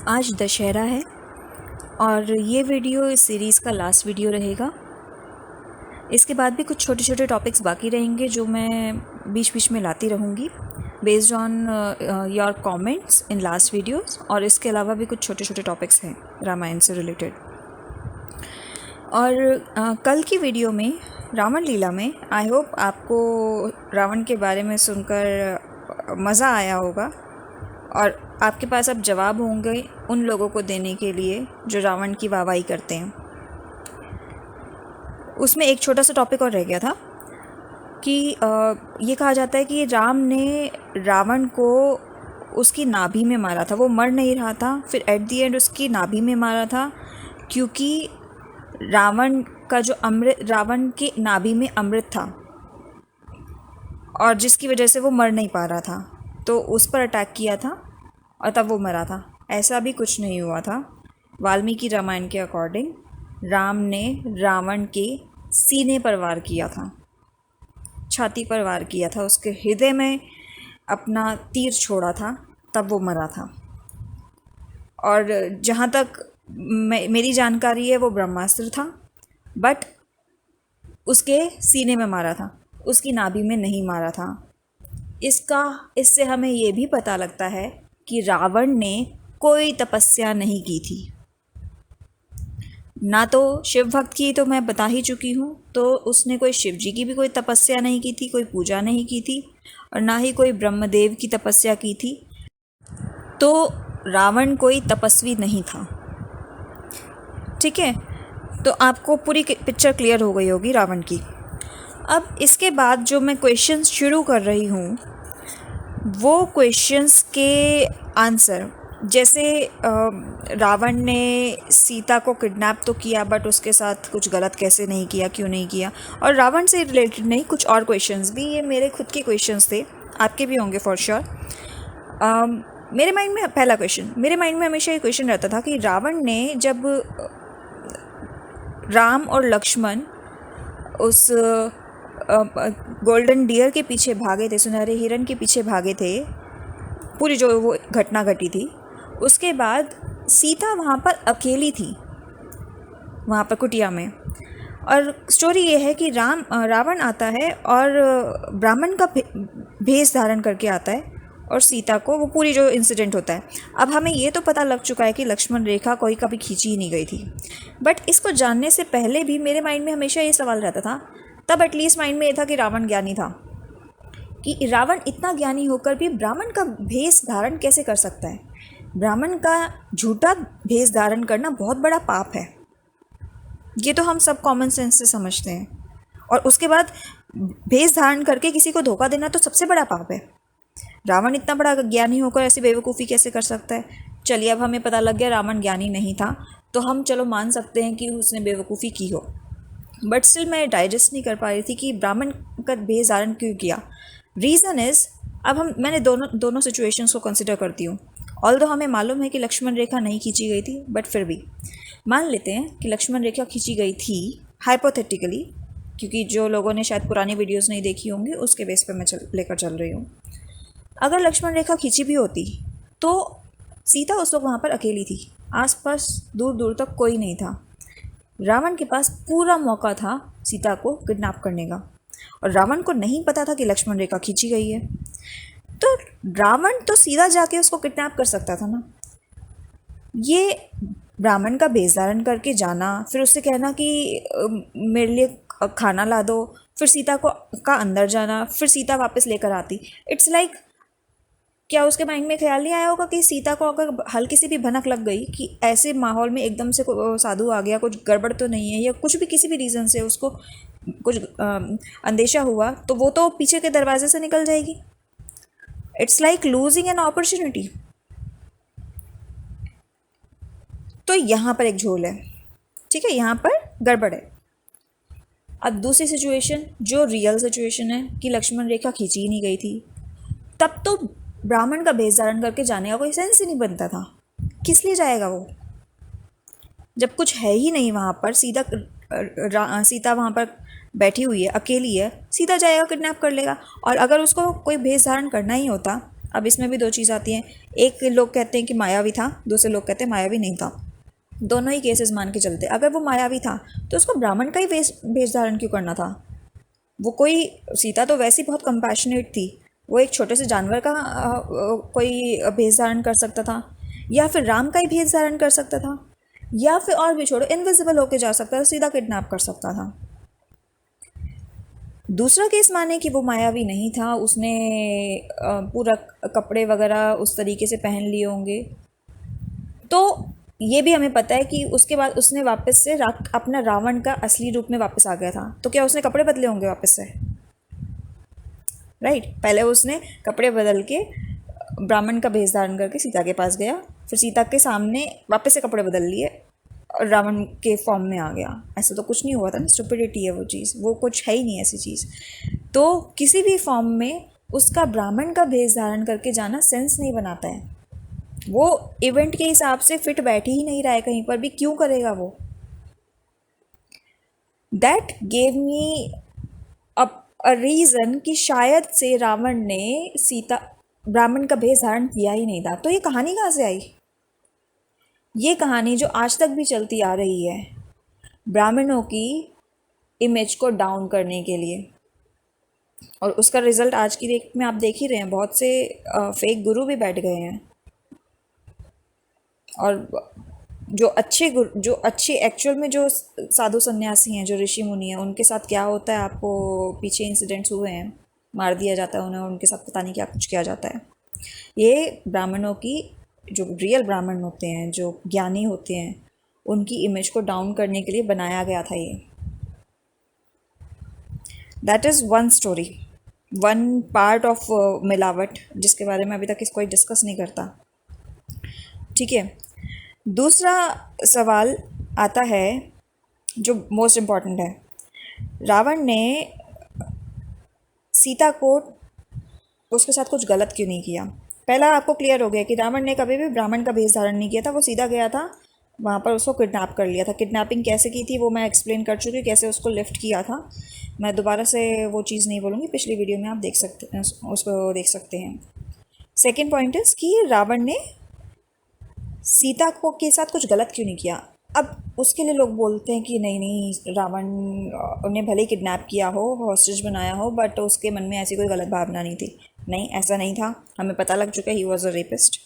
आज दशहरा है और ये वीडियो इस सीरीज़ का लास्ट वीडियो रहेगा। इसके बाद भी कुछ छोटे छोटे टॉपिक्स बाकी रहेंगे जो मैं बीच बीच में लाती रहूँगी based on your comments in last videos. और इसके अलावा भी कुछ छोटे छोटे टॉपिक्स हैं रामायण से रिलेटेड। और कल की वीडियो में रावण लीला में आई होप आपको रावण के बारे में सुनकर मज़ा आया होगा और आपके पास अब जवाब होंगे उन लोगों को देने के लिए जो रावण की वाहवाही करते हैं। उसमें एक छोटा सा टॉपिक और रह गया था कि ये कहा जाता है कि राम ने रावण को उसकी नाभि में मारा था। वो मर नहीं रहा था, फिर एट दी एंड उसकी नाभि में मारा था क्योंकि रावण के नाभि में अमृत था और जिसकी वजह से वो मर नहीं पा रहा था, तो उस पर अटैक किया था और तब वो मरा था। ऐसा भी कुछ नहीं हुआ था। वाल्मीकि रामायण के अकॉर्डिंग राम ने रावण के सीने पर वार किया था, छाती पर वार किया था, उसके हृदय में अपना तीर छोड़ा था, तब वो मरा था। और जहाँ तक मेरी जानकारी है वो ब्रह्मास्त्र था, बट उसके सीने में मारा था, उसकी नाभि में नहीं मारा था। इससे हमें ये भी पता लगता है कि रावण ने कोई तपस्या नहीं की थी। ना तो शिव भक्त की तो मैं बता ही चुकी हूँ, तो उसने कोई शिव जी की भी कोई तपस्या नहीं की थी, कोई पूजा नहीं की थी, और ना ही कोई ब्रह्मदेव की तपस्या की थी। तो रावण कोई तपस्वी नहीं था। ठीक है, तो आपको पूरी पिक्चर क्लियर हो गई होगी रावण की। अब इसके बाद जो मैं क्वेश्चंस शुरू कर रही हूँ वो क्वेश्चंस के आंसर, जैसे रावण ने सीता को किडनैप तो किया बट उसके साथ कुछ गलत कैसे नहीं किया, क्यों नहीं किया। और रावण से रिलेटेड नहीं, कुछ और क्वेश्चंस भी, ये मेरे खुद के क्वेश्चंस थे, आपके भी होंगे फॉर श्योर। मेरे माइंड में पहला क्वेश्चन, मेरे माइंड में हमेशा ये क्वेश्चन रहता था कि रावण ने जब राम और लक्ष्मण उस गोल्डन डियर के पीछे भागे थे, सुनहरे हिरन के पीछे भागे थे, पूरी जो वो घटना घटी थी, उसके बाद सीता वहाँ पर अकेली थी, वहाँ पर कुटिया में। और स्टोरी ये है कि रावण आता है और ब्राह्मण का भेष धारण करके आता है और सीता को, वो पूरी जो इंसिडेंट होता है। अब हमें ये तो पता लग चुका है कि लक्ष्मण रेखा कोई कभी खींची ही नहीं गई थी, बट इसको जानने से पहले भी मेरे माइंड में हमेशा ये सवाल रहता था, तब एटलीस्ट माइंड में ये था कि रावण ज्ञानी था, कि रावण इतना ज्ञानी होकर भी ब्राह्मण का भेष धारण कैसे कर सकता है। ब्राह्मण का झूठा भेष धारण करना बहुत बड़ा पाप है, ये तो हम सब कॉमन सेंस से समझते हैं। और उसके बाद भेष धारण करके किसी को धोखा देना तो सबसे बड़ा पाप है। रावण इतना बड़ा ज्ञानी होकर ऐसी बेवकूफ़ी कैसे कर सकता है। चलिए, अब हमें पता लग गया रावण ज्ञानी नहीं था, तो हम चलो मान सकते हैं कि उसने बेवकूफ़ी की हो, बट स्टिल मैं डाइजेस्ट नहीं कर पा रही थी कि ब्राह्मण का भेष धारण क्यों किया। रीज़न इज़, अब मैंने दोनों सिचुएशंस को कंसिडर करती हूँ। ऑल्दो हमें मालूम है कि लक्ष्मण रेखा नहीं खींची गई थी, बट फिर भी मान लेते हैं कि लक्ष्मण रेखा खींची गई थी हाइपोथेटिकली, क्योंकि जो लोगों ने शायद पुरानी वीडियोस नहीं देखी होंगी उसके बेस पे मैं लेकर चल रही हूँ। अगर लक्ष्मण रेखा खींची भी होती तो सीता उस वक्त वहाँ पर अकेली थी, आसपास दूर दूर तक कोई नहीं था। रावण के पास पूरा मौका था सीता को किडनैप करने का, और रावण को नहीं पता था कि लक्ष्मण रेखा खींची गई है, तो रावण तो सीधा जाके उसको किडनैप कर सकता था ना। ये ब्राह्मण का भेष धारण करके जाना, फिर उससे कहना कि मेरे लिए खाना ला दो, फिर सीता का अंदर जाना, फिर सीता वापस लेकर आती। इट्स लाइक, क्या उसके माइंड में ख्याल नहीं आया होगा कि सीता को अगर हल्की सी भी भनक लग गई कि ऐसे माहौल में एकदम से साधु आ गया, कुछ गड़बड़ तो नहीं है, या कुछ भी किसी भी रीज़न से उसको कुछ अंदेशा हुआ, तो वो तो पीछे के दरवाजे से निकल जाएगी। It's like losing an opportunity. तो यहाँ पर एक झोल है, ठीक है, यहाँ पर गड़बड़ है। अब दूसरी सिचुएशन, जो रियल सिचुएशन है कि लक्ष्मण रेखा खींची ही नहीं गई थी, तब तो ब्राह्मण का भेष धारण करके जाने का कोई सेंस ही नहीं बनता था। किस लिए जाएगा वो, जब कुछ है ही नहीं वहाँ पर। सीता वहाँ पर बैठी हुई है, अकेली है, सीधा जाएगा किडनैप कर लेगा। और अगर उसको कोई भेष धारण करना ही होता अब इसमें भी दो चीज़ आती हैं, एक लोग कहते हैं कि मायावी था, दूसरे लोग कहते हैं मायावी नहीं था। दोनों ही केसेस मान के चलते, अगर वो मायावी था तो उसको ब्राह्मण का ही वेश धारण क्यों करना था? वो कोई, सीता तो वैसे ही बहुत कंपैशनेट थी, वो एक छोटे से जानवर का कोई भेष धारण कर सकता था, या फिर राम का ही भेष धारण कर सकता था, या फिर और भी छोड़ो, इनविजिबल होके जा सकता था, सीधा किडनैप कर सकता था। दूसरा केस माने कि वो मायावी नहीं था, उसने पूरा कपड़े वगैरह उस तरीके से पहन लिए होंगे, तो ये भी हमें पता है कि उसके बाद उसने वापस से अपना रावण का असली रूप में वापस आ गया था। तो क्या उसने कपड़े बदले होंगे वापस से? राइट, पहले उसने कपड़े बदल के ब्राह्मण का भेष धारण करके सीता के पास गया, फिर सीता के सामने वापस से कपड़े बदल लिए और रावण के फॉर्म में आ गया। ऐसा तो कुछ नहीं हुआ था ना, स्टुपिडिटी है वो चीज़, वो कुछ है ही नहीं ऐसी चीज़। तो किसी भी फॉर्म में उसका ब्राह्मण का भेष धारण करके जाना सेंस नहीं बनाता है। वो इवेंट के हिसाब से फिट बैठ ही नहीं रहा है कहीं पर भी, क्यों करेगा वो? That gave me a reason कि शायद से रावण ने सीता ब्राह्मण का भेष धारण किया ही नहीं था। तो ये कहानी कहाँ से आई? ये कहानी जो आज तक भी चलती आ रही है, ब्राह्मणों की इमेज को डाउन करने के लिए, और उसका रिजल्ट आज की डेट में आप देख ही रहे हैं, बहुत से फेक गुरु भी बैठ गए हैं। और जो अच्छे एक्चुअल में जो साधु सन्यासी हैं, जो ऋषि मुनि हैं, उनके साथ क्या होता है, आपको पीछे इंसिडेंट्स हुए हैं, मार दिया जाता है उन्हें, उनके साथ पता नहीं क्या कुछ किया जाता है। ये ब्राह्मणों की, जो रियल ब्राह्मण होते हैं, जो ज्ञानी होते हैं, उनकी इमेज को डाउन करने के लिए बनाया गया था ये। That is one story, one part of मिलावट, जिसके बारे में अभी तक कोई डिस्कस नहीं करता। ठीक है, दूसरा सवाल आता है जो मोस्ट इम्पॉर्टेंट है, रावण ने सीता को, उसके साथ कुछ गलत क्यों नहीं किया? पहला आपको क्लियर हो गया कि रावण ने कभी भी ब्राह्मण का भेष धारण नहीं किया था, वो सीधा गया था वहाँ पर, उसको किडनैप कर लिया था। किडनैपिंग कैसे की थी वो मैं एक्सप्लेन कर चुकी हूँ, कैसे उसको लिफ्ट किया था। मैं दोबारा से वो चीज़ नहीं बोलूँगी, पिछली वीडियो में आप देख सकते हैं, उसको देख सकते हैं। सेकेंड पॉइंट इज़ कि रावण ने सीता को के साथ कुछ गलत क्यों नहीं किया? अब उसके लिए लोग बोलते हैं कि नहीं नहीं, रावण ने भले ही किडनैप किया हो, हॉस्टेज बनाया हो, बट उसके मन में ऐसी कोई गलत भावना नहीं थी। नहीं, ऐसा नहीं था, हमें पता लग चुका है ही वॉज अ रेपिस्ट।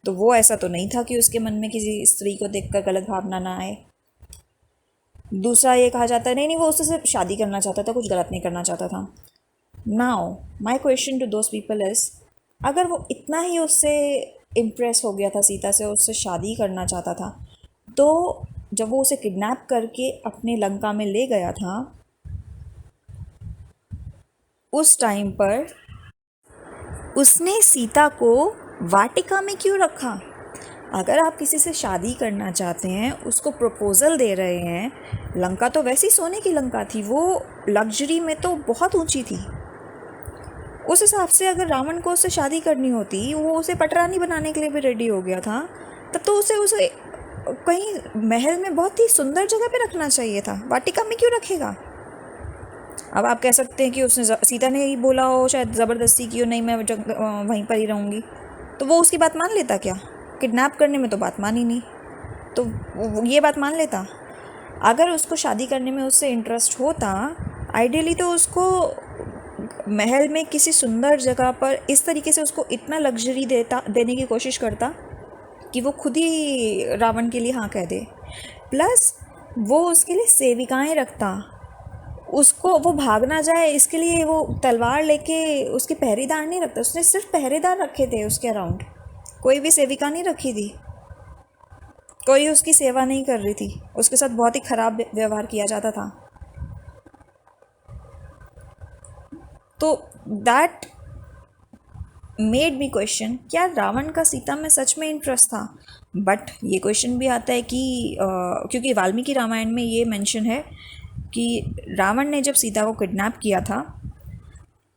तो वो ऐसा तो नहीं था कि उसके मन में किसी स्त्री को देखकर गलत भावना ना आए। दूसरा ये कहा जाता है नहीं नहीं, वो उससे सिर्फ शादी करना चाहता था, कुछ गलत नहीं करना चाहता था। Now my question to those people is, अगर वो इतना ही उससे इम्प्रेस हो गया था सीता से, उससे शादी करना चाहता था, तो जब वो उसे किडनैप करके अपने लंका में ले गया था, उस टाइम पर उसने सीता को वाटिका में क्यों रखा? अगर आप किसी से शादी करना चाहते हैं, उसको प्रपोजल दे रहे हैं, लंका तो वैसी सोने की लंका थी, वो लग्जरी में तो बहुत ऊंची थी। उस हिसाब से अगर रावण को उससे शादी करनी होती, वो उसे पटरानी बनाने के लिए भी रेडी हो गया था, तब तो उसे कहीं महल में बहुत ही सुंदर जगह पे रखना चाहिए था, वाटिका में क्यों रखेगा? अब आप कह सकते हैं कि उसने सीता ने ही बोला हो, शायद ज़बरदस्ती की हो, नहीं मैं वहीं पर ही रहूँगी, तो वो उसकी बात मान लेता क्या? किडनैप करने में तो बात मानी नहीं, तो वो ये बात मान लेता? अगर उसको शादी करने में उससे इंटरेस्ट होता, आइडियली तो उसको महल में किसी सुंदर जगह पर इस तरीके से उसको इतना लग्जरी देने की कोशिश करता कि वो खुद ही रावण के लिए हाँ कह दे। प्लस वो उसके लिए सेविकाएं रखता, उसको वो भाग ना जाए इसके लिए वो तलवार लेके उसके पहरेदार नहीं रखता, उसने सिर्फ पहरेदार रखे थे उसके अराउंड, कोई भी सेविका नहीं रखी थी, कोई उसकी सेवा नहीं कर रही थी, उसके साथ बहुत ही ख़राब व्यवहार किया जाता था। तो दैट मेड मी क्वेश्चन, क्या रावण का सीता में सच में इंटरेस्ट था? बट ये क्वेश्चन भी आता है कि क्योंकि वाल्मीकि रामायण में ये मेंशन है कि रावण ने जब सीता को किडनैप किया था,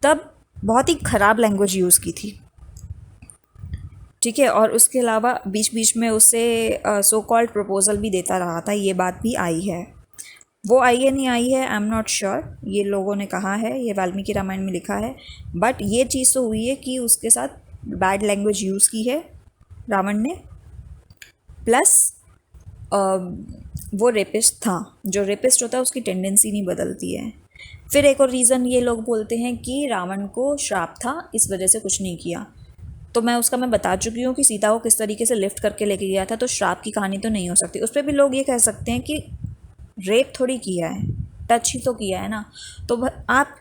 तब बहुत ही ख़राब लैंग्वेज यूज़ की थी। ठीक है, और उसके अलावा बीच बीच में उससे सो कॉल्ड प्रपोजल भी देता रहा था, ये बात भी आई है। वो आई है नहीं आई है आई एम नॉट श्योर, ये लोगों ने कहा है, ये वाल्मीकि रामायण में लिखा है, बट ये चीज़ तो हुई है कि उसके साथ बैड लैंग्वेज यूज़ की है रावण ने, प्लस वो रेपिस्ट था। जो रेपिस्ट होता है उसकी टेंडेंसी नहीं बदलती है। फिर एक और रीज़न ये लोग बोलते हैं कि रावण को श्राप था, इस वजह से कुछ नहीं किया। तो मैं बता चुकी हूँ कि सीता को किस तरीके से लिफ्ट करके लेके गया था, तो श्राप की कहानी तो नहीं हो सकती। उस पर भी लोग ये कह सकते हैं कि रेप थोड़ी किया है, टच ही तो किया है ना। तो आप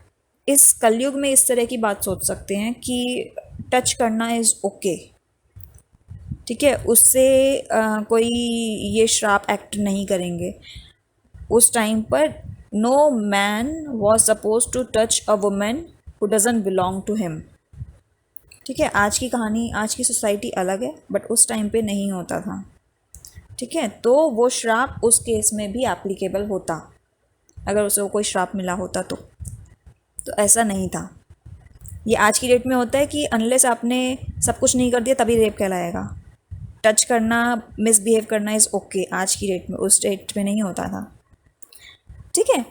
इस कलयुग में इस तरह की बात सोच सकते हैं कि टच करना इज़ ओके, ठीक है, उससे कोई ये श्राप एक्ट नहीं करेंगे। उस टाइम पर no man was suppose to touch a women who doesn't belong to him, ठीक है। आज की कहानी, आज की सोसाइटी अलग है, बट उस टाइम पे नहीं होता था, ठीक है। तो वो श्राप उस केस में भी एप्लीकेबल होता, अगर उसे कोई श्राप मिला होता तो ऐसा नहीं था। ये आज की डेट में होता है कि अनलेस आपने सब कुछ नहीं कर दिया तभी रेप कहलाएगा। टच करना, मिसबिहेव करना इज़ ओके आज की डेट में, उस डेट में नहीं होता था, ठीक है।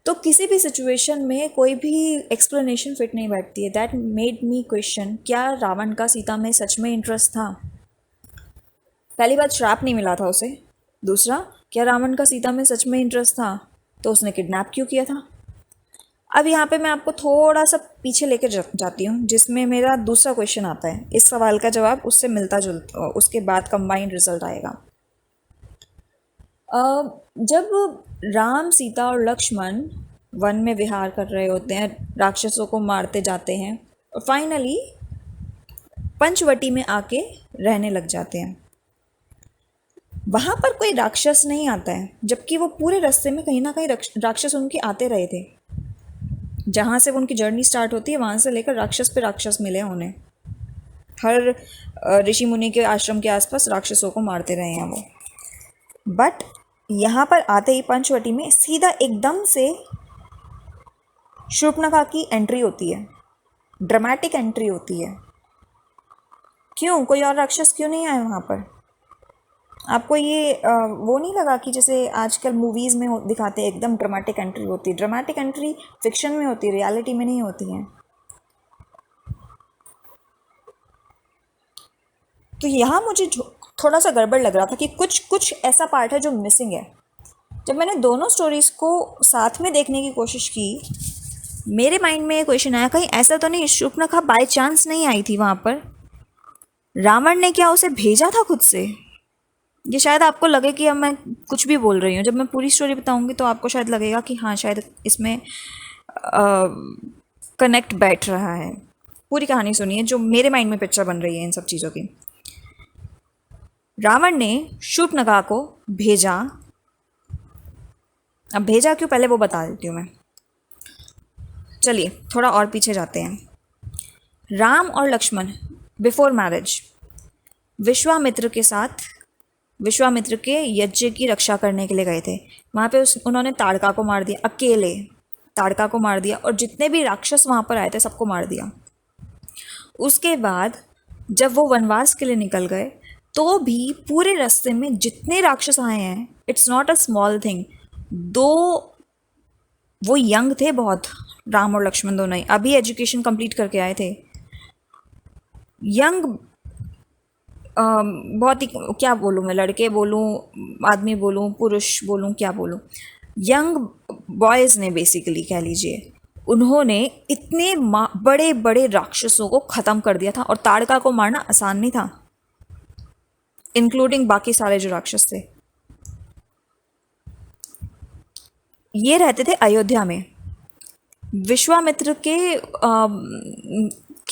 तो किसी भी सिचुएशन में कोई भी एक्सप्लेनेशन फिट नहीं बैठती है। दैट मेड मी क्वेश्चन, क्या रावण का सीता में सच में इंटरेस्ट था? पहली बात, श्राप नहीं मिला था उसे। दूसरा, क्या रावण का सीता में सच में इंटरेस्ट था? तो उसने किडनैप क्यों किया था? अब यहाँ पे मैं आपको थोड़ा सा पीछे लेकर जाती हूँ, जिसमें मेरा दूसरा क्वेश्चन आता है। इस सवाल का जवाब उससे मिलता जुलता, उसके बाद कंबाइंड रिजल्ट आएगा। जब राम, सीता और लक्ष्मण वन में विहार कर रहे होते हैं, राक्षसों को मारते जाते हैं और फाइनली पंचवटी में आके रहने लग जाते हैं, वहाँ पर कोई राक्षस नहीं आता है, जबकि वो पूरे रास्ते में कहीं ना कहीं राक्षस उनके आते रहे थे। जहाँ से वो उनकी जर्नी स्टार्ट होती है वहाँ से लेकर राक्षस पे राक्षस मिले उन्हें। हर ऋषि मुनि के आश्रम के आसपास राक्षसों को मारते रहे हैं वो। बट यहाँ पर आते ही पंचवटी में सीधा एकदम से शूर्पणखा की एंट्री होती है, ड्रामेटिक एंट्री होती है। क्यों? कोई और राक्षस क्यों नहीं आए वहाँ पर? आपको ये वो नहीं लगा कि जैसे आजकल मूवीज़ में दिखाते हैं एकदम ड्रामेटिक एंट्री होती है? ड्रामेटिक एंट्री फिक्शन में होती है, रियलिटी में नहीं होती है। तो यहाँ मुझे थोड़ा सा गड़बड़ लग रहा था कि कुछ ऐसा पार्ट है जो मिसिंग है। जब मैंने दोनों स्टोरीज़ को साथ में देखने की कोशिश की, मेरे माइंड में ये क्वेश्चन आया, कहीं ऐसा तो नहीं शूर्पणखा बाय चांस नहीं आई थी वहाँ पर? रावण ने क्या उसे भेजा था खुद से? ये शायद आपको लगे कि अब मैं कुछ भी बोल रही हूँ। जब मैं पूरी स्टोरी बताऊँगी तो आपको शायद लगेगा कि हाँ, शायद इसमें कनेक्ट बैठ रहा है। पूरी कहानी सुनिए, जो मेरे माइंड में पिक्चर बन रही है इन सब चीज़ों की। रावण ने शूर्पणखा को भेजा। अब भेजा क्यों, पहले वो बता देती हूँ मैं। चलिए थोड़ा और पीछे जाते हैं। राम और लक्ष्मण बिफोर मैरिज विश्वामित्र के साथ, विश्वामित्र के यज्ञ की रक्षा करने के लिए गए थे। वहाँ पे उन्होंने ताड़का को मार दिया, अकेले ताड़का को मार दिया, और जितने भी राक्षस वहाँ पर आए थे सबको मार दिया। उसके बाद जब वो वनवास के लिए निकल गए तो भी पूरे रास्ते में जितने राक्षस आए हैं, it's not a small thing. दो वो यंग थे बहुत, राम और लक्ष्मण दोनों ही अभी एजुकेशन कंप्लीट करके आए थे। यंग बहुत ही, क्या बोलूँ मैं, लड़के बोलूँ, आदमी बोलूँ, पुरुष बोलूँ, क्या बोलूँ, यंग बॉयज़ ने बेसिकली कह लीजिए, उन्होंने इतने बड़े बड़े राक्षसों को ख़त्म कर दिया था। और ताड़का को मारना आसान नहीं था, इंक्लूडिंग बाकी सारे जो राक्षस थे। ये रहते थे अयोध्या में, विश्वामित्र के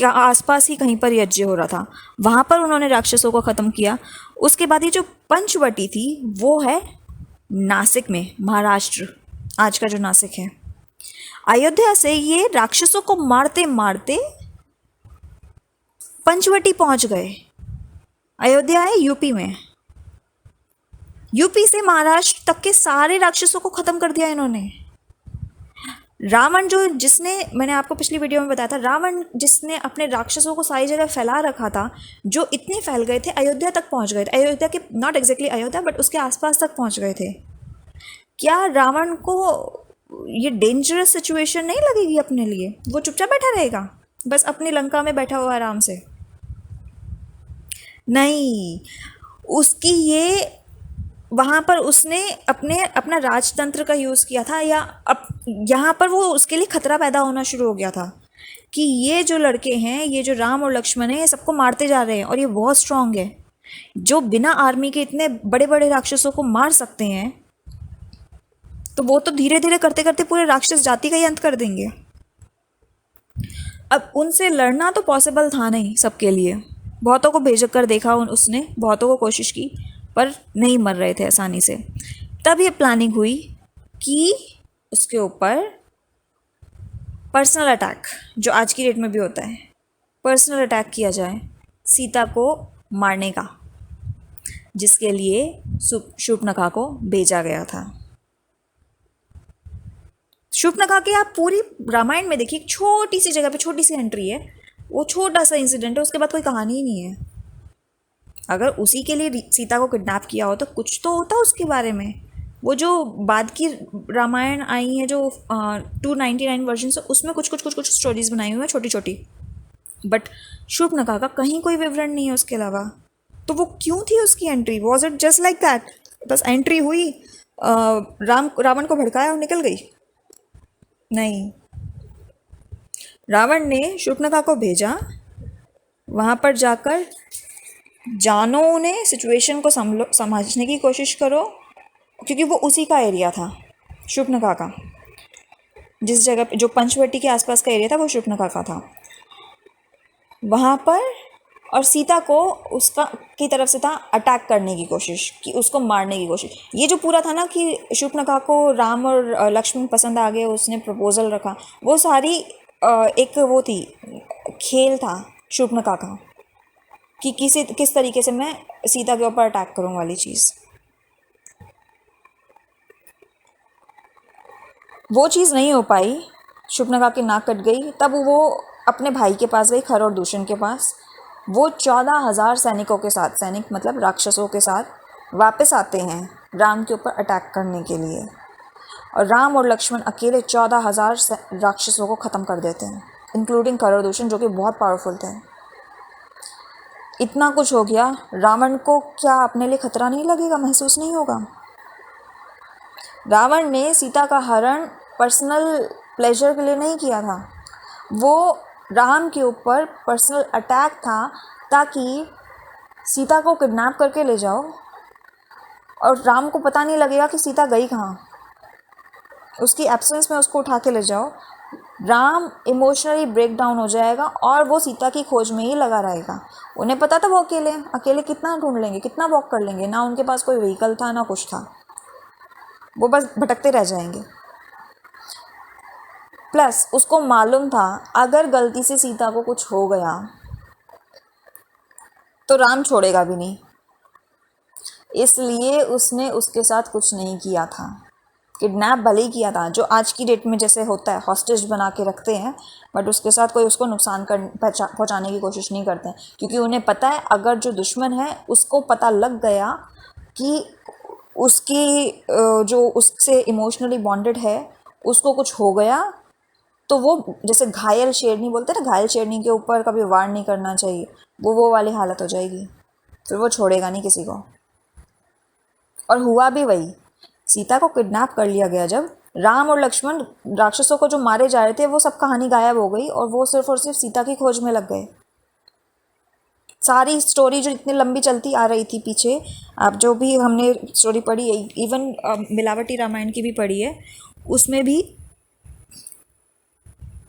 आसपास ही कहीं पर यज्ञ हो रहा था, वहाँ पर उन्होंने राक्षसों को ख़त्म किया। उसके बाद ये जो पंचवटी थी वो है नासिक में, महाराष्ट्र, आज का जो नासिक है। अयोध्या से ये राक्षसों को मारते मारते पंचवटी पहुँच गए। अयोध्या है यूपी में, यूपी से महाराष्ट्र तक के सारे राक्षसों को ख़त्म कर दिया इन्होंने। रावण जिसने, मैंने आपको पिछली वीडियो में बताया था, रावण जिसने अपने राक्षसों को सारी जगह फैला रखा था, जो इतने फैल गए थे अयोध्या तक पहुंच गए थे। अयोध्या के, नॉट एग्जैक्टली अयोध्या, बट उसके आसपास तक पहुंच गए थे। क्या रावण को ये डेंजरस सिचुएशन नहीं लगेगी अपने लिए? वो चुपचाप बैठा रहेगा, बस अपनी लंका में बैठा हुआ आराम से? नहीं, उसकी ये वहाँ पर उसने अपने अपना राजतंत्र का यूज़ किया था, या अब यहाँ पर वो उसके लिए खतरा पैदा होना शुरू हो गया था कि ये जो लड़के हैं, ये जो राम और लक्ष्मण हैं, ये सबको मारते जा रहे हैं और ये बहुत स्ट्रांग है, जो बिना आर्मी के इतने बड़े बड़े राक्षसों को मार सकते हैं, तो वो तो धीरे धीरे करते करते पूरे राक्षस जाति का ही अंत कर देंगे। अब उनसे लड़ना तो पॉसिबल था नहीं सबके लिए। बहुतों को भेज कर देखा उसने, बहुतों को कोशिश की, पर नहीं मर रहे थे आसानी से। तब ये प्लानिंग हुई कि उसके ऊपर पर्सनल अटैक, जो आज की डेट में भी होता है, पर्सनल अटैक किया जाए सीता को मारने का, जिसके लिए शूर्पणखा को भेजा गया था। शूर्पणखा की आप पूरी रामायण में देखिए, छोटी सी जगह पे छोटी सी एंट्री है, वो छोटा सा इंसिडेंट है, उसके बाद कोई कहानी ही नहीं है। अगर उसी के लिए सीता को किडनैप किया हो तो कुछ तो होता उसके बारे में। वो जो बाद की रामायण आई है जो 299 वर्जन से, उसमें कुछ कुछ कुछ कुछ स्टोरीज बनाई हुई है छोटी छोटी, बट शूर्पणखा का कहीं कोई विवरण नहीं है उसके अलावा। तो वो क्यों थी उसकी entry? Was it just like that, बस एंट्री हुई, रावण को भड़काया और निकल गई? नहीं, रावण ने शूर्पणखा को भेजा, वहाँ पर जाकर जानो ने सिचुएशन को समझने की कोशिश करो, क्योंकि वो उसी का एरिया था शूर्पणखा का, जिस जगह पे जो पंचवटी के आसपास का एरिया था वो शूर्पणखा का था वहाँ पर। और सीता को उसका की तरफ से था अटैक करने की कोशिश, कि उसको मारने की कोशिश। ये जो पूरा था ना कि शूर्पणखा को राम और लक्ष्मण पसंद आ गए, उसने प्रपोजल रखा, वो सारी एक वो थी, खेल था शूर्पणखा का, कि किस तरीके से मैं सीता के ऊपर अटैक करूँ वाली चीज़। वो चीज़ नहीं हो पाई, शूर्पणखा की नाक कट गई। तब वो अपने भाई के पास गई, खर और दूषण के पास। वो 14,000 सैनिकों के साथ, सैनिक मतलब राक्षसों के साथ, वापस आते हैं राम के ऊपर अटैक करने के लिए, और राम और लक्ष्मण अकेले 14,000 राक्षसों को ख़त्म कर देते हैं, इंक्लूडिंग खर और दूषण, जो कि बहुत पावरफुल थे। इतना कुछ हो गया, रावण को क्या अपने लिए खतरा नहीं लगेगा, महसूस नहीं होगा? रावण ने सीता का हरण पर्सनल प्लेजर के लिए नहीं किया था, वो राम के ऊपर पर्सनल अटैक था, ताकि सीता को किडनैप करके ले जाओ और राम को पता नहीं लगेगा कि सीता गई कहाँ, उसकी एब्सेंस में उसको उठा के ले जाओ। राम इमोशनली ब्रेक डाउन हो जाएगा और वो सीता की खोज में ही लगा रहेगा। उन्हें पता था वो अकेले अकेले कितना ढूंढ लेंगे, कितना वॉक कर लेंगे, ना उनके पास कोई व्हीकल था ना कुछ था, वो बस भटकते रह जाएंगे। प्लस उसको मालूम था अगर गलती से सीता को कुछ हो गया तो राम छोड़ेगा भी नहीं, इसलिए उसने उसके साथ कुछ नहीं किया था। किडनैप भले ही किया था, जो आज की डेट में जैसे होता है, हॉस्टेज बना के रखते हैं, बट उसके साथ कोई उसको नुकसान पहुंचाने की कोशिश नहीं करते हैं, क्योंकि उन्हें पता है अगर जो दुश्मन है उसको पता लग गया कि उसकी जो उससे इमोशनली बॉन्डेड है उसको कुछ हो गया, तो वो जैसे घायल शेरनी बोलते हैं ना, घायल शेरनी के ऊपर कभी वार नहीं करना चाहिए, वो वाली हालत हो जाएगी, फिर वो छोड़ेगा नहीं किसी को। और हुआ भी वही, सीता को किडनैप कर लिया गया। जब राम और लक्ष्मण राक्षसों को जो मारे जा रहे थे, वो सब कहानी गायब हो गई और वो सिर्फ और सिर्फ सीता की खोज में लग गए। सारी स्टोरी जो इतनी लंबी चलती आ रही थी पीछे, अब जो भी हमने स्टोरी पढ़ी है, इवन मिलावटी रामायण की भी पढ़ी है, उसमें भी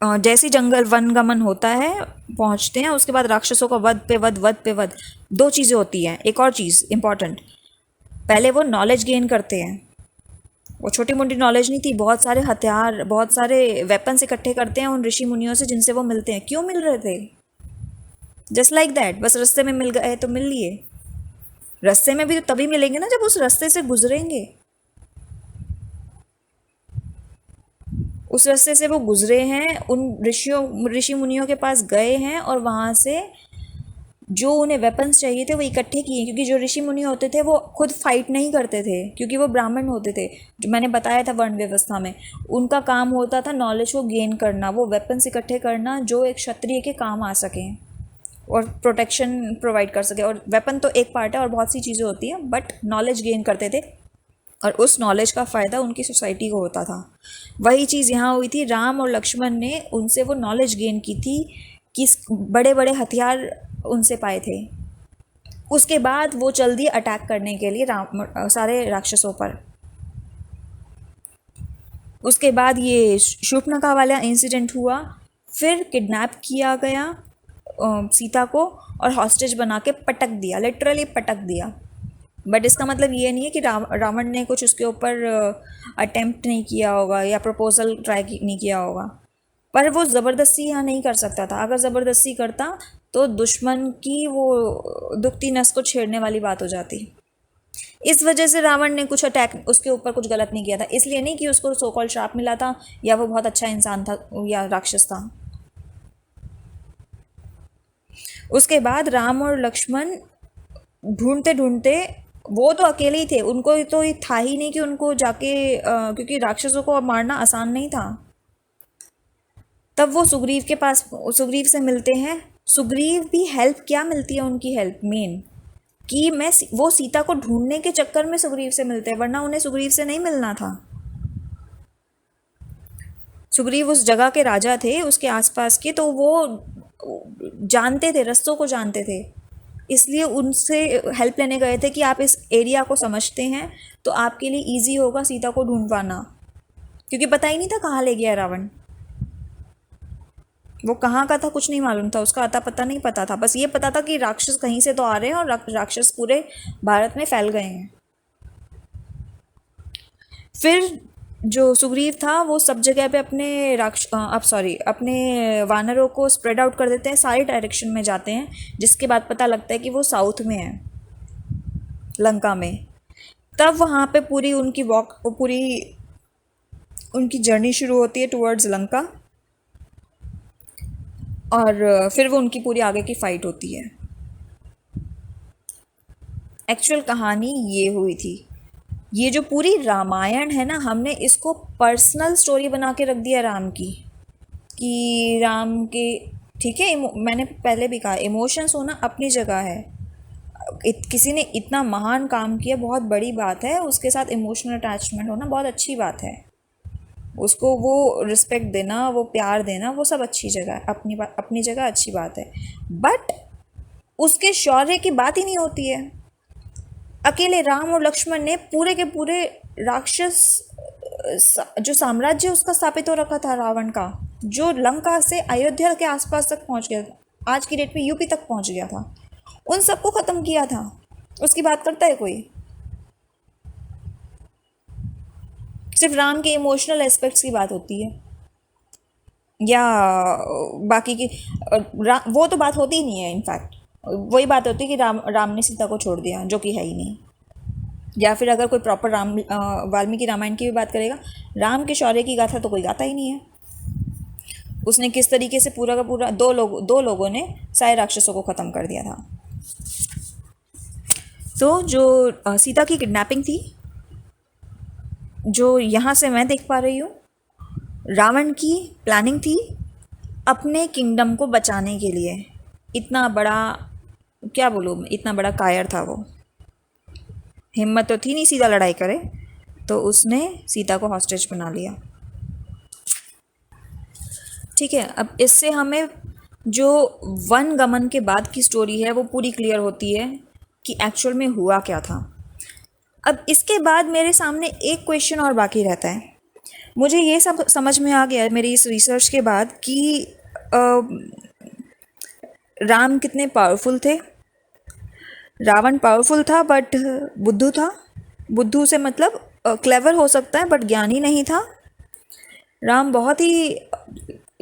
जैसे जंगल वनगमन होता है, पहुंचते हैं, उसके बाद राक्षसों का वध पे वध। दो चीज़ें होती हैं। एक और चीज़ इम्पॉर्टेंट, पहले वो नॉलेज गेन करते हैं, वो छोटी मोटी नॉलेज नहीं थी, बहुत सारे हथियार, बहुत सारे वेपन्स इकट्ठे करते हैं उन ऋषि मुनियों से जिनसे वो मिलते हैं। क्यों मिल रहे थे? जस्ट लाइक दैट, बस रास्ते में मिल गए तो मिल लिए। रास्ते में भी तो तभी मिलेंगे ना जब उस रास्ते से गुजरेंगे, उस रास्ते से वो गुजरे हैं, उन ऋषि मुनियों के पास गए हैं और वहाँ से जो उन्हें वेपन्स चाहिए थे वो इकट्ठे किए, क्योंकि जो ऋषि मुनि होते थे वो खुद फाइट नहीं करते थे, क्योंकि वो ब्राह्मण होते थे, जो मैंने बताया था वर्ण व्यवस्था में। उनका काम होता था नॉलेज को गेन करना, वो वेपन्स इकट्ठे करना जो एक क्षत्रिय के काम आ सकें, और प्रोटेक्शन प्रोवाइड कर सके। और वेपन तो एक पार्ट है और बहुत सी चीज़ें होती हैं, बट नॉलेज गेन करते थे और उस नॉलेज का फ़ायदा उनकी सोसाइटी को होता था। वही चीज़ यहाँ हुई थी, राम और लक्ष्मण ने उनसे वो नॉलेज गेन की थी कि बड़े बड़े हथियार उनसे पाए थे। उसके बाद वो चल दिए अटैक करने के लिए सारे राक्षसों पर। उसके बाद ये शूर्पणखा वाला इंसिडेंट हुआ, फिर किडनैप किया गया सीता को और हॉस्टेज बना के पटक दिया, लिटरली पटक दिया। बट इसका मतलब ये नहीं है कि रावण ने कुछ उसके ऊपर अटेम्प्ट नहीं किया होगा या प्रपोजल ट्राई नहीं किया होगा, पर वो ज़बरदस्ती यहाँ नहीं कर सकता था। अगर ज़बरदस्ती करता तो दुश्मन की वो दुखती नस को छेड़ने वाली बात हो जाती। इस वजह से रावण ने कुछ अटैक उसके ऊपर कुछ गलत नहीं किया था, इसलिए नहीं कि उसको सो कॉल्ड श्राप मिला था या वो बहुत अच्छा इंसान था या राक्षस था। उसके बाद राम और लक्ष्मण ढूंढते ढूंढते, वो तो अकेले ही थे, उनको तो ये था ही नहीं कि उनको जाके क्योंकि राक्षसों को मारना आसान नहीं था। तब वो सुग्रीव के पास, सुग्रीव से मिलते हैं। सुग्रीव भी हेल्प, क्या मिलती है उनकी हेल्प मेन, कि वो सीता को ढूंढने के चक्कर में सुग्रीव से मिलते हैं, वरना उन्हें सुग्रीव से नहीं मिलना था। सुग्रीव उस जगह के राजा थे, उसके आसपास के, तो वो जानते थे, रास्तों को जानते थे, इसलिए उनसे हेल्प लेने गए थे कि आप इस एरिया को समझते हैं तो आपके लिए इजी होगा सीता को ढूंढ पाना, क्योंकि पता ही नहीं था कहाँ ले गया रावण। वो कहाँ का था कुछ नहीं मालूम था, उसका अता पता नहीं पता था, बस ये पता था कि राक्षस कहीं से तो आ रहे हैं और राक्षस पूरे भारत में फैल गए हैं। फिर जो सुग्रीव था वो सब जगह पे अपने वानरों को स्प्रेड आउट कर देते हैं, सारी डायरेक्शन में जाते हैं, जिसके बाद पता लगता है कि वो साउथ में है, लंका में। तब वहाँ पे पूरी उनकी जर्नी शुरू होती है टुवर्ड्स लंका, और फिर वो उनकी पूरी आगे की फाइट होती है। एक्चुअल कहानी ये हुई थी। ये जो पूरी रामायण है ना, हमने इसको पर्सनल स्टोरी बना के रख दिया राम की, कि राम के, ठीक है, मैंने पहले भी कहा इमोशंस होना अपनी जगह है। किसी ने इतना महान काम किया, बहुत बड़ी बात है, उसके साथ इमोशनल अटैचमेंट होना बहुत अच्छी बात है। उसको वो रिस्पेक्ट देना, वो प्यार देना, वो सब अच्छी जगह है, अपनी जगह अच्छी बात है। बट उसके शौर्य की बात ही नहीं होती है। अकेले राम और लक्ष्मण ने पूरे के पूरे राक्षस जो साम्राज्य उसका स्थापित हो रखा था रावण का, जो लंका से अयोध्या के आसपास तक पहुंच गया था, आज की डेट में यूपी तक पहुंच गया था, उन सबको खत्म किया था। उसकी बात करता है कोई? सिर्फ राम के इमोशनल एस्पेक्ट्स की बात होती है, या बाकी की वो तो बात होती ही नहीं है। इनफैक्ट वही बात होती है कि राम ने सीता को छोड़ दिया, जो कि है ही नहीं। या फिर अगर कोई प्रॉपर वाल्मीकि रामायण की भी बात करेगा, राम के शौर्य की गाथा तो कोई गाता ही नहीं है। उसने किस तरीके से पूरा का पूरा दो लोगों ने सारे राक्षसों को ख़त्म कर दिया था। तो जो सीता की किडनैपिंग थी, जो यहाँ से मैं देख पा रही हूँ, रावण की प्लानिंग थी अपने किंगडम को बचाने के लिए। इतना बड़ा, क्या बोलूँ, इतना बड़ा कायर था वो, हिम्मत तो थी नहीं सीधा लड़ाई करे, तो उसने सीता को हॉस्टेज बना लिया। ठीक है, अब इससे हमें जो वन गमन के बाद की स्टोरी है वो पूरी क्लियर होती है कि एक्चुअल में हुआ क्या था। अब इसके बाद मेरे सामने एक क्वेश्चन और बाकी रहता है। मुझे ये सब समझ में आ गया मेरी इस रिसर्च के बाद कि राम कितने पावरफुल थे। रावण पावरफुल था बट बुद्धू था। बुद्धू से मतलब क्लेवर हो सकता है बट ज्ञानी नहीं था। राम बहुत ही,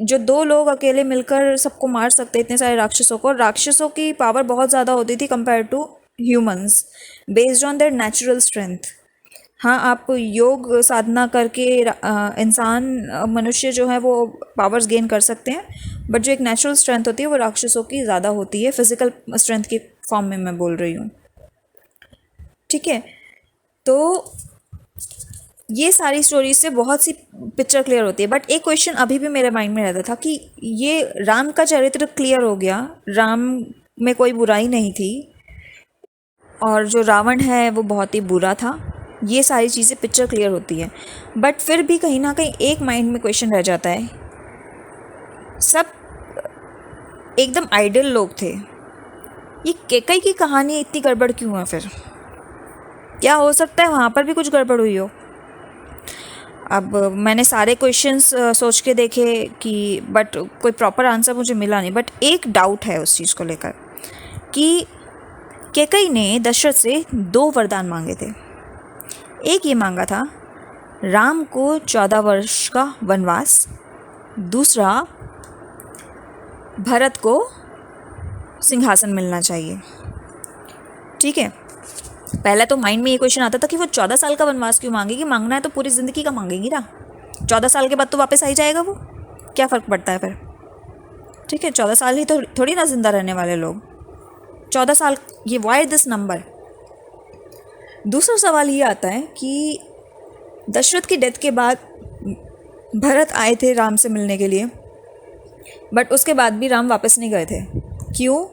जो दो लोग अकेले मिलकर सबको मार सकते, इतने सारे राक्षसों को, राक्षसों की पावर बहुत ज़्यादा होती थी compare to humans, based on their natural strength. हाँ, आप योग साधना करके इंसान, मनुष्य जो है वो पावर्स गेन कर सकते हैं, बट जो एक नेचुरल स्ट्रेंथ होती है वो राक्षसों की ज़्यादा होती है, फिजिकल स्ट्रेंथ की फॉर्म में मैं बोल रही हूँ। ठीक है, तो ये सारी स्टोरीज से बहुत सी पिक्चर क्लियर होती है। बट एक क्वेश्चन अभी भी मेरे माइंड में रहता था कि ये राम का चरित्र क्लियर हो गया, राम में कोई बुराई नहीं थी, और जो रावण है वो बहुत ही बुरा था, ये सारी चीज़ें पिक्चर क्लियर होती है। बट फिर भी कहीं ना कहीं एक माइंड में क्वेश्चन रह जाता है, सब एकदम आइडियल लोग थे, ये केकई की कहानी इतनी गड़बड़ क्यों है? फिर क्या हो सकता है वहाँ पर भी कुछ गड़बड़ हुई हो? अब मैंने सारे क्वेश्चंस सोच के देखे कि बट कोई प्रॉपर आंसर मुझे मिला नहीं। बट एक डाउट है उस चीज़ को लेकर कि केकई ने दशरथ से 2 वरदान मांगे थे। एक ये मांगा था राम को 14 वर्ष का वनवास, दूसरा भरत को सिंहासन मिलना चाहिए। ठीक है, पहले तो माइंड में ये क्वेश्चन आता था कि वो 14 साल का वनवास क्यों मांगेगी, मांगना है तो पूरी ज़िंदगी का मांगेगी ना, 14 साल के बाद तो वापस आ ही जाएगा, वो क्या फ़र्क पड़ता है फिर? ठीक है, 14 साल ही तो थोड़ी ना ज़िंदा रहने वाले लोग, 14 साल, ये वाई दिस नंबर। दूसरा सवाल ये आता है कि दशरथ की डेथ के बाद भरत आए थे राम से मिलने के लिए, बट उसके बाद भी राम वापस नहीं गए थे। क्यों?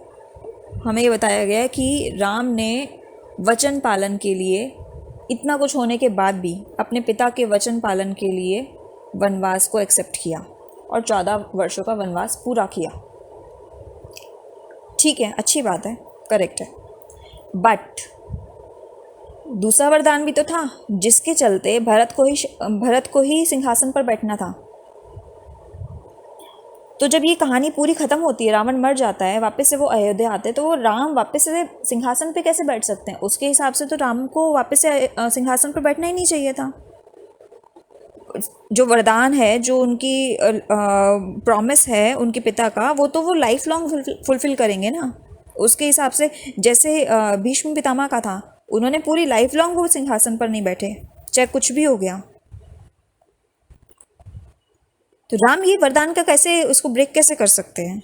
हमें ये बताया गया है कि राम ने वचन पालन के लिए, इतना कुछ होने के बाद भी अपने पिता के वचन पालन के लिए वनवास को एक्सेप्ट किया और 14 वर्षों का वनवास पूरा किया। ठीक है, अच्छी बात है, करेक्ट है। बट दूसरा वरदान भी तो था जिसके चलते भरत को ही सिंहासन पर बैठना था। तो जब ये कहानी पूरी ख़त्म होती है, रावण मर जाता है, वापस से वो अयोध्या आते हैं, तो वो राम वापस से सिंहासन पे कैसे बैठ सकते हैं? उसके हिसाब से तो राम को वापस से सिंहासन पर बैठना ही नहीं चाहिए था। जो वरदान है, जो उनकी प्रॉमिस है उनके पिता का, वो लाइफ लॉन्ग फुलफिल करेंगे ना। उसके हिसाब से जैसे भीष्म पितामह का था, उन्होंने पूरी लाइफ लॉन्ग वो सिंहासन पर नहीं बैठे, चाहे कुछ भी हो गया। तो राम ये वरदान का कैसे, उसको ब्रेक कैसे कर सकते हैं?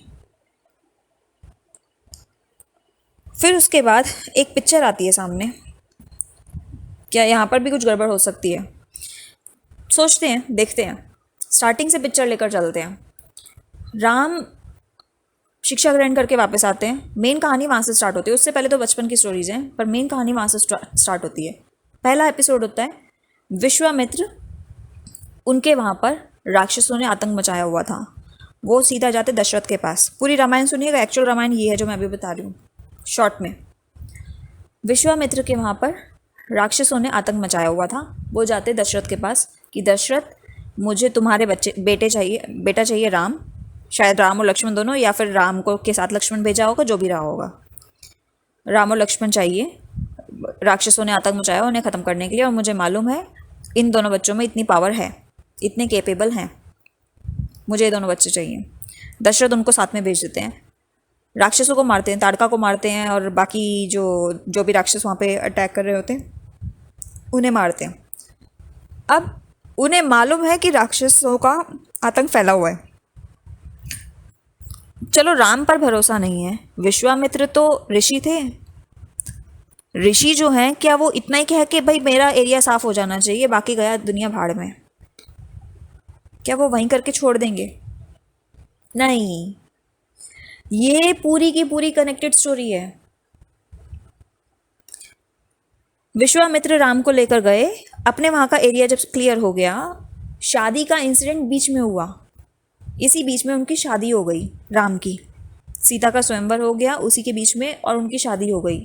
फिर उसके बाद एक पिक्चर आती है सामने, क्या यहाँ पर भी कुछ गड़बड़ हो सकती है? सोचते हैं, देखते हैं, स्टार्टिंग से पिक्चर लेकर चलते हैं। राम शिक्षा ग्रहण करके वापस आते हैं, मेन कहानी वहाँ से स्टार्ट होती है। उससे पहले तो बचपन की स्टोरीज हैं, पर मेन कहानी वहाँ से स्टार्ट होती है। पहला एपिसोड होता है विश्वामित्र, उनके वहाँ पर राक्षसों ने आतंक मचाया हुआ था, वो सीधा जाते दशरथ के पास। पूरी रामायण सुनिएगा, एक्चुअल रामायण ये है जो मैं अभी बता रही हूँ शॉर्ट में। विश्वामित्र के वहाँ पर राक्षसों ने आतंक मचाया हुआ था, वो जाते दशरथ के पास कि दशरथ, मुझे तुम्हारे बेटा चाहिए राम, शायद राम और लक्ष्मण दोनों, या फिर राम को के साथ लक्ष्मण भेजा होगा, जो भी रहा होगा। राम और लक्ष्मण चाहिए, राक्षसों ने आतंक मचाया उन्हें ख़त्म करने के लिए, और मुझे मालूम है इन दोनों बच्चों में इतनी पावर है, इतने केपेबल हैं, मुझे ये दोनों बच्चे चाहिए। दशरथ उनको साथ में भेज देते हैं, राक्षसों को मारते हैं, ताड़का को मारते हैं, और बाकी जो भी राक्षस वहाँ पे अटैक कर रहे होते हैं उन्हें मारते हैं। अब उन्हें मालूम है कि राक्षसों का आतंक फैला हुआ है। चलो राम पर भरोसा नहीं है, विश्वामित्र तो ऋषि थे, ऋषि जो हैं, क्या वो इतना ही कह के भाई मेरा एरिया साफ हो जाना चाहिए, बाकी गया दुनिया भाड़ में, क्या वो वहीं करके छोड़ देंगे? नहीं, ये पूरी की पूरी कनेक्टेड स्टोरी है। विश्वामित्र राम को लेकर गए, अपने वहाँ का एरिया जब क्लियर हो गया, शादी का इंसिडेंट बीच में हुआ, इसी बीच में उनकी शादी हो गई, राम की सीता का स्वयंवर हो गया उसी के बीच में, और उनकी शादी हो गई।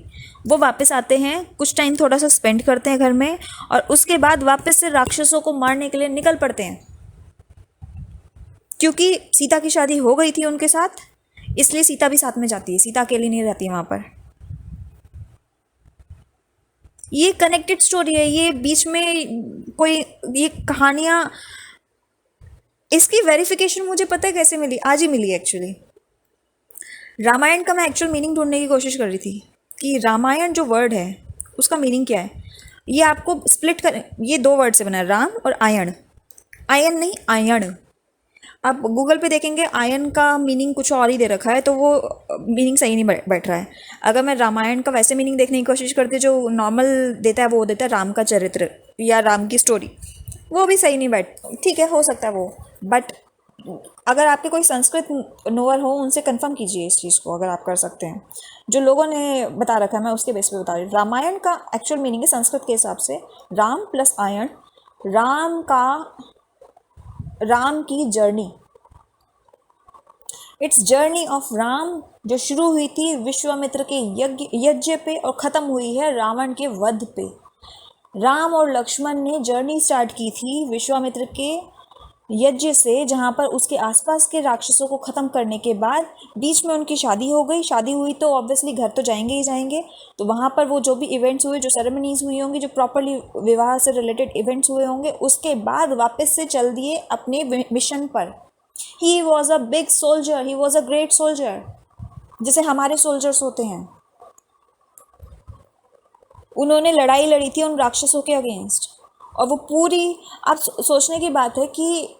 वो वापस आते हैं, कुछ टाइम थोड़ा सा स्पेंड करते हैं घर में, और उसके बाद वापस से राक्षसों को मारने के लिए निकल पड़ते हैं, क्योंकि सीता की शादी हो गई थी उनके साथ, इसलिए सीता भी साथ में जाती है, सीता अकेली नहीं रहती है वहाँ पर। ये कनेक्टेड स्टोरी है, ये बीच में कोई ये कहानियाँ, इसकी वेरिफिकेशन मुझे पता है कैसे मिली, आज ही मिली एक्चुअली। रामायण का मैं एक्चुअल मीनिंग ढूंढने की कोशिश कर रही थी कि रामायण जो वर्ड है उसका मीनिंग क्या है। ये आपको स्प्लिट कर, ये 2 वर्ड से बना है, राम और आयण, आयन नहीं आयण। आप गूगल पे देखेंगे आयन का मीनिंग कुछ और ही दे रखा है, तो वो मीनिंग सही नहीं बैठ रहा है। अगर मैं रामायण का वैसे मीनिंग देखने की कोशिश करती जो नॉर्मल देता है, वो देता है राम का चरित्र या राम की स्टोरी, वो भी सही नहीं बैठ, ठीक है हो सकता है वो, बट अगर आपके कोई संस्कृत नोअर हो उनसे कंफर्म कीजिए इस चीज़ को, अगर आप कर सकते हैं। जो लोगों ने बता रखा है मैं उसके बेस पे बता रही हूँ। रामायण का एक्चुअल मीनिंग है संस्कृत के हिसाब से राम प्लस आयन, राम का, राम की journey, it's journey of Ram, जो शुरू हुई थी विश्वामित्र के यज्ञ पे और ख़त्म हुई है रावण के वध पे। राम और लक्ष्मण ने जर्नी स्टार्ट की थी विश्वामित्र के यज्ञ से, जहाँ पर उसके आसपास के राक्षसों को ख़त्म करने के बाद बीच में उनकी शादी हो गई। शादी हुई तो ऑब्वियसली घर तो जाएंगे ही जाएंगे, तो वहाँ पर वो जो भी इवेंट्स हुए, जो सेरेमनीज हुई होंगी, जो प्रॉपरली विवाह से रिलेटेड इवेंट्स हुए होंगे, उसके बाद वापस से चल दिए अपने मिशन पर। He was a big soldier, he was a great soldier, जैसे हमारे सोल्जर्स होते हैं। उन्होंने लड़ाई लड़ी थी उन राक्षसों के अगेंस्ट, और वो पूरी, आप सोचने की बात है कि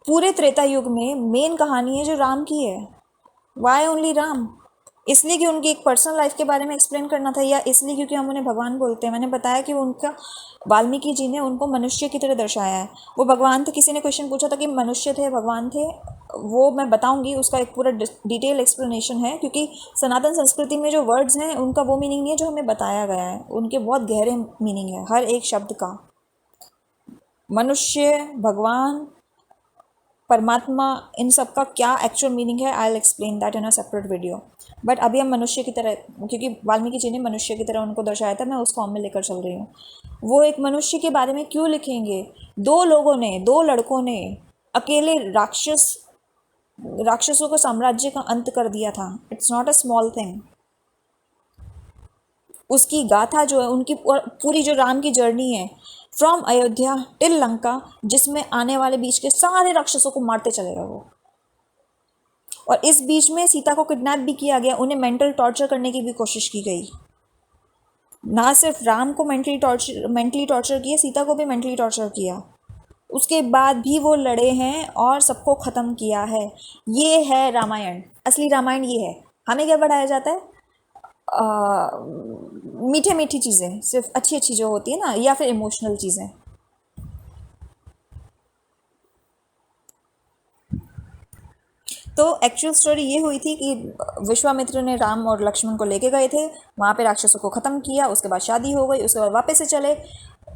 पूरे त्रेता युग में मेन कहानी है जो राम की है। Why only Ram? इसलिए कि उनकी एक पर्सनल लाइफ के बारे में एक्सप्लेन करना था, या इसलिए क्योंकि हम उन्हें भगवान बोलते हैं? मैंने बताया कि उनका, वाल्मीकि जी ने उनको मनुष्य की तरह दर्शाया है। वो भगवान थे? किसी ने क्वेश्चन पूछा था कि मनुष्य थे भगवान थे? वो मैं बताऊंगी, उसका एक पूरा डिटेल एक्सप्लेनेशन है, क्योंकि सनातन संस्कृति में जो वर्ड्स हैं उनका वो मीनिंग नहीं है जो हमें बताया गया है, उनके बहुत गहरे मीनिंग है हर एक शब्द का। मनुष्य, भगवान, परमात्मा, इन सब का क्या एक्चुअल मीनिंग है, I will explain that in a separate video. But अभी हम मनुष्य की तरह, क्योंकि वाल्मीकि जी ने मनुष्य की तरह उनको दर्शाया था, मैं उस फॉर्म में लेकर चल रही हूँ। वो एक मनुष्य के बारे में क्यों लिखेंगे? दो लोगों ने, दो लड़कों ने अकेले राक्षसों का साम्राज्य का अंत कर दिया था। It's not a small thing. उसकी गाथा जो है, उनकी पूरी जो राम की जर्नी है फ्रॉम अयोध्या टिल लंका, जिसमें आने वाले बीच के सारे राक्षसों को मारते चलेगा वो। और इस बीच में सीता को किडनैप भी किया गया, उन्हें मेंटल टॉर्चर करने की भी कोशिश की गई। ना सिर्फ राम को मेंटली टॉर्चर किया, सीता को भी मेंटली टॉर्चर किया। उसके बाद भी वो लड़े हैं और सबको ख़त्म किया है। ये है रामायण, असली रामायण ये है। हमें क्या पढ़ाया जाता है? मीठे मीठी चीज़ें, सिर्फ अच्छी अच्छी जो होती है ना, या फिर इमोशनल चीज़ें। तो एक्चुअल स्टोरी ये हुई थी कि विश्वामित्र ने राम और लक्ष्मण को लेके गए थे, वहाँ पे राक्षसों को ख़त्म किया, उसके बाद शादी हो गई, उसके बाद वापस से चले।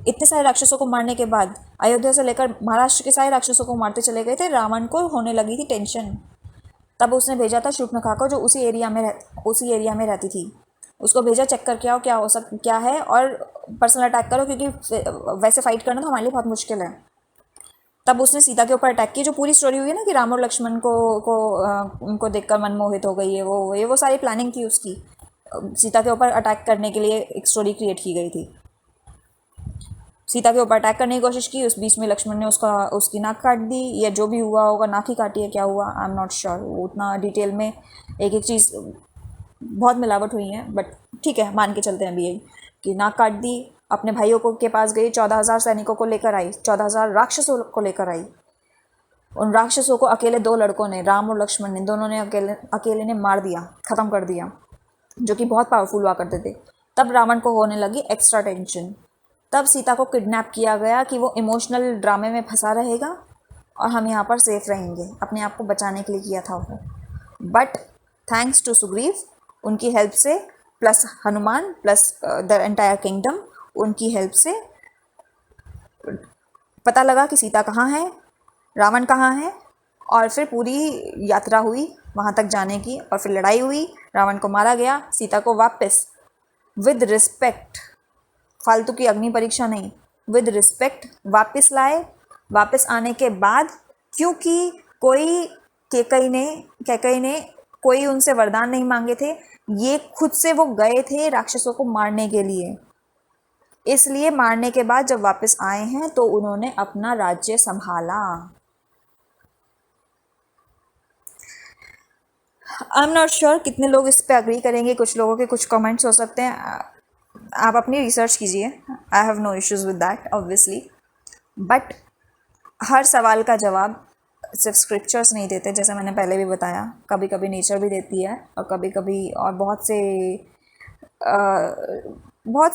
इतने सारे राक्षसों को मारने के बाद अयोध्या से लेकर महाराष्ट्र के सारे राक्षसों को मारते चले गए थे। रावण को होने लगी थी टेंशन, तब उसने भेजा था शूर्पणखा को, जो उसी एरिया में रहती थी। उसको भेजा, चेक करके आओ क्या है, और पर्सनल अटैक करो, क्योंकि वैसे फाइट करना तो हमारे लिए बहुत मुश्किल है। तब उसने सीता के ऊपर अटैक किया। जो पूरी स्टोरी हुई है ना कि राम और लक्ष्मण उनको देखकर मनमोहित हो गई है, वो सारी प्लानिंग थी उसकी। सीता के ऊपर अटैक करने के लिए एक स्टोरी क्रिएट की गई थी। सीता के ऊपर अटैक करने की कोशिश की, उस बीच में लक्ष्मण ने उसकी नाक काट दी, या जो भी हुआ होगा, नाक ही काटी है, क्या हुआ आई एम नॉट श्योर, उतना डिटेल में एक एक चीज़ बहुत मिलावट हुई है, बट ठीक है मान के चलते हैं अभी यही कि नाक काट दी। अपने भाइयों के पास गई, 14,000 सैनिकों को लेकर आई, 14,000 राक्षसों को लेकर आई। उन राक्षसों को अकेले दो लड़कों ने, राम और लक्ष्मण ने, दोनों ने अकेले ने मार दिया, ख़त्म कर दिया, जो कि बहुत पावरफुल हुआ करते थे। तब रावण को होने लगी एक्स्ट्रा टेंशन। तब सीता को किडनैप किया गया कि वो इमोशनल ड्रामे में फंसा रहेगा और हम यहाँ पर सेफ रहेंगे, अपने आप को बचाने के लिए किया था वो। बट थैंक्स टू सुग्रीव, उनकी हेल्प से, plus Hanuman, plus the entire kingdom, उनकी हेल्प से पता लगा कि सीता कहाँ है, रावण कहाँ है, और फिर पूरी यात्रा हुई वहाँ तक जाने की, और फिर लड़ाई हुई, रावण को मारा गया, सीता को वापस विद रिस्पेक्ट, फालतू की अग्नि परीक्षा नहीं, विद रिस्पेक्ट वापस लाए। वापस आने के बाद, क्योंकि कैकई ने कोई उनसे वरदान नहीं मांगे थे, ये खुद से वो गए थे राक्षसों को मारने के लिए। इसलिए मारने के बाद जब वापस आए हैं तो उन्होंने अपना राज्य संभाला। आई एम नॉट श्योर कितने लोग इस पे अग्री करेंगे, कुछ लोगों के कुछ कमेंट्स हो सकते हैं, आप अपनी रिसर्च कीजिए, I have no issues with that obviously. But हर सवाल का जवाब सिर्फ स्क्रिप्चर्स नहीं देते, जैसे मैंने पहले भी बताया, कभी कभी नेचर भी देती है और कभी कभी और बहुत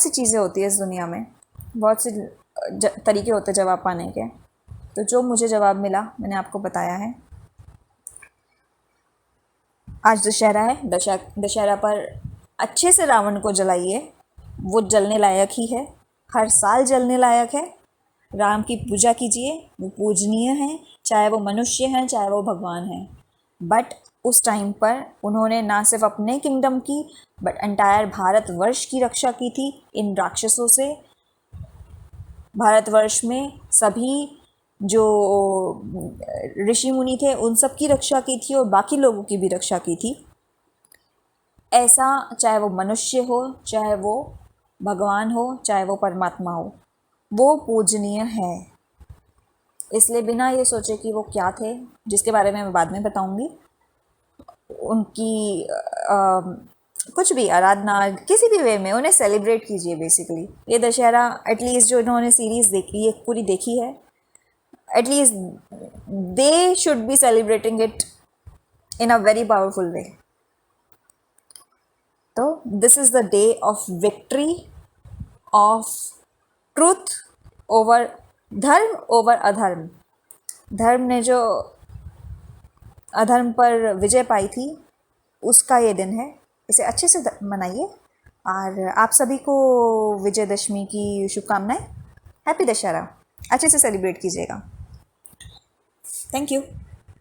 सी चीज़ें होती है इस दुनिया में, बहुत से तरीके होते हैं जवाब पाने के। तो जो मुझे जवाब मिला मैंने आपको बताया है। आज दशहरा है, दशहरा पर अच्छे से रावण को जलाइए, वो जलने लायक ही है, हर साल जलने लायक है। राम की पूजा कीजिए, वो पूजनीय हैं, चाहे वो मनुष्य हैं चाहे वो भगवान हैं। बट उस टाइम पर उन्होंने ना सिर्फ अपने किंगडम की बट एंटायर भारतवर्ष की रक्षा की थी इन राक्षसों से। भारतवर्ष में सभी जो ऋषि मुनि थे उन सब की रक्षा की थी और बाकी लोगों की भी रक्षा की थी। ऐसा चाहे वो मनुष्य हो, चाहे वो भगवान हो, चाहे वो परमात्मा हो, वो पूजनीय है। इसलिए बिना ये सोचे कि वो क्या थे, जिसके बारे में मैं बाद में बताऊंगी, उनकी कुछ भी आराधना किसी भी वे में उन्हें सेलिब्रेट कीजिए। बेसिकली ये दशहरा एटलीस्ट जो इन्होंने सीरीज़ देखी है, पूरी देखी है, at least they should be celebrating it in a very powerful way. तो this is the day of victory of truth over dharma over adharma. धर्म ने जो अधर्म पर विजय पाई थी उसका ये दिन है। इसे अच्छे से मनाइए और आप सभी को विजयदशमी की शुभकामनाएं। हैप्पी दशहरा, अच्छे से सेलिब्रेट कीजिएगा। Thank you.